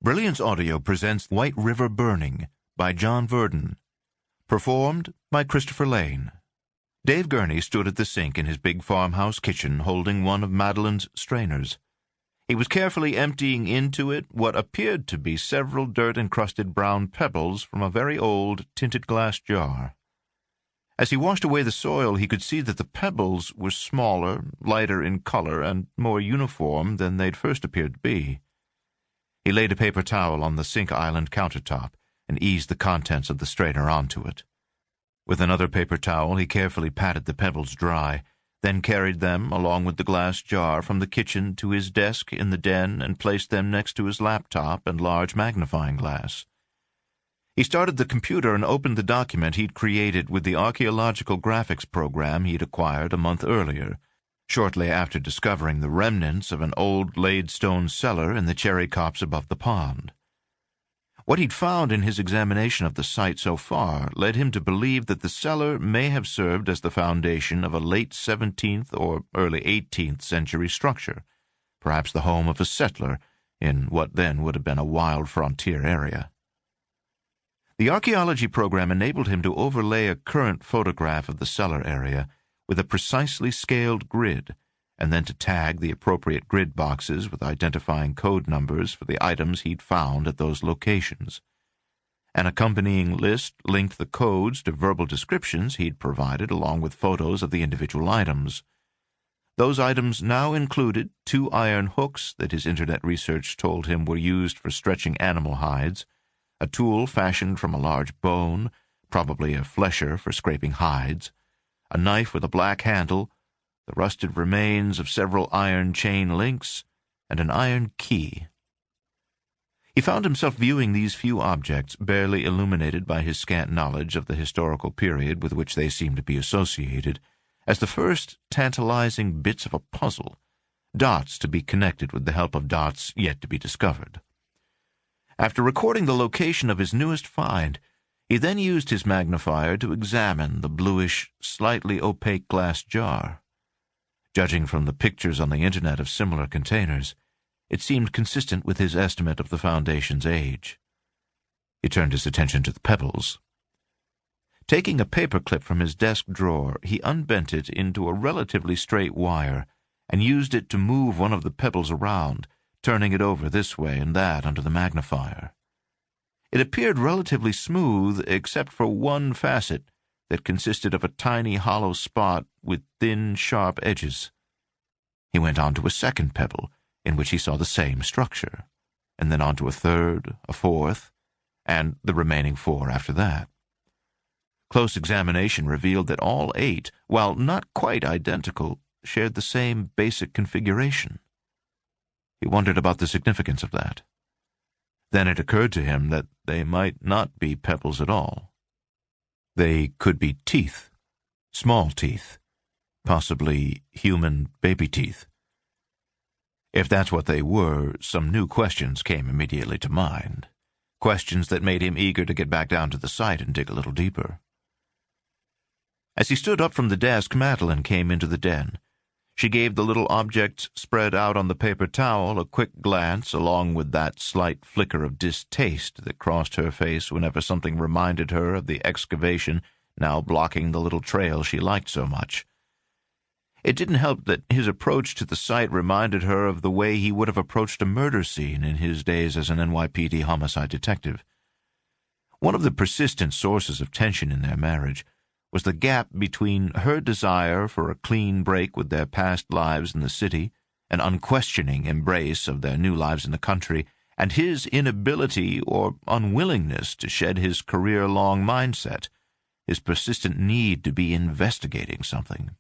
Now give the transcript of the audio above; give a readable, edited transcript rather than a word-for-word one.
Brilliance Audio presents White River Burning by John Verdon. Performed by Christopher Lane. Dave Gurney stood at the sink in his big farmhouse kitchen holding one of Madeline's strainers. He was carefully emptying into it what appeared to be several dirt-encrusted brown pebbles from a very old tinted glass jar. As he washed away the soil, he could see that the pebbles were smaller, lighter in color, and more uniform than they'd first appeared to be. He laid a paper towel on the sink island countertop and eased the contents of the strainer onto it. With another paper towel, he carefully patted the pebbles dry, then carried them, along with the glass jar, from the kitchen to his desk in the den and placed them next to his laptop and large magnifying glass. He started the computer and opened the document he'd created with the archaeological graphics program he'd acquired a month earlier, shortly after discovering the remnants of an old laid-stone cellar in the cherry copse above the pond. What he'd found in his examination of the site so far led him to believe that the cellar may have served as the foundation of a late 17th or early 18th century structure, perhaps the home of a settler in what then would have been a wild frontier area. The archaeology program enabled him to overlay a current photograph of the cellar area with a precisely scaled grid, and then to tag the appropriate grid boxes with identifying code numbers for the items he'd found at those locations. An accompanying list linked the codes to verbal descriptions he'd provided along with photos of the individual items. Those items now included 2 iron hooks that his internet research told him were used for stretching animal hides, a tool fashioned from a large bone, probably a flesher for scraping hides, a knife with a black handle, the rusted remains of several iron chain links, and an iron key. He found himself viewing these few objects, barely illuminated by his scant knowledge of the historical period with which they seemed to be associated, as the first tantalizing bits of a puzzle, dots to be connected with the help of dots yet to be discovered. After recording the location of his newest find, he then used his magnifier to examine the bluish, slightly opaque glass jar. Judging from the pictures on the internet of similar containers, it seemed consistent with his estimate of the foundation's age. He turned his attention to the pebbles. Taking a paperclip from his desk drawer, he unbent it into a relatively straight wire and used it to move one of the pebbles around, turning it over this way and that under the magnifier. It appeared relatively smooth except for one facet that consisted of a tiny hollow spot with thin, sharp edges. He went on to a second pebble, in which he saw the same structure, and then on to a third, a fourth, and the remaining 4 after that. Close examination revealed that all 8, while not quite identical, shared the same basic configuration. He wondered about the significance of that. Then it occurred to him that they might not be pebbles at all. They could be teeth, small teeth, possibly human baby teeth. If that's what they were, some new questions came immediately to mind, questions that made him eager to get back down to the site and dig a little deeper. As he stood up from the desk, Madeline came into the den. She gave the little objects spread out on the paper towel a quick glance, along with that slight flicker of distaste that crossed her face whenever something reminded her of the excavation now blocking the little trail she liked so much. It didn't help that his approach to the site reminded her of the way he would have approached a murder scene in his days as an NYPD homicide detective. One of the persistent sources of tension in their marriage was the gap between her desire for a clean break with their past lives in the city, an unquestioning embrace of their new lives in the country, and his inability or unwillingness to shed his career-long mindset, his persistent need to be investigating something.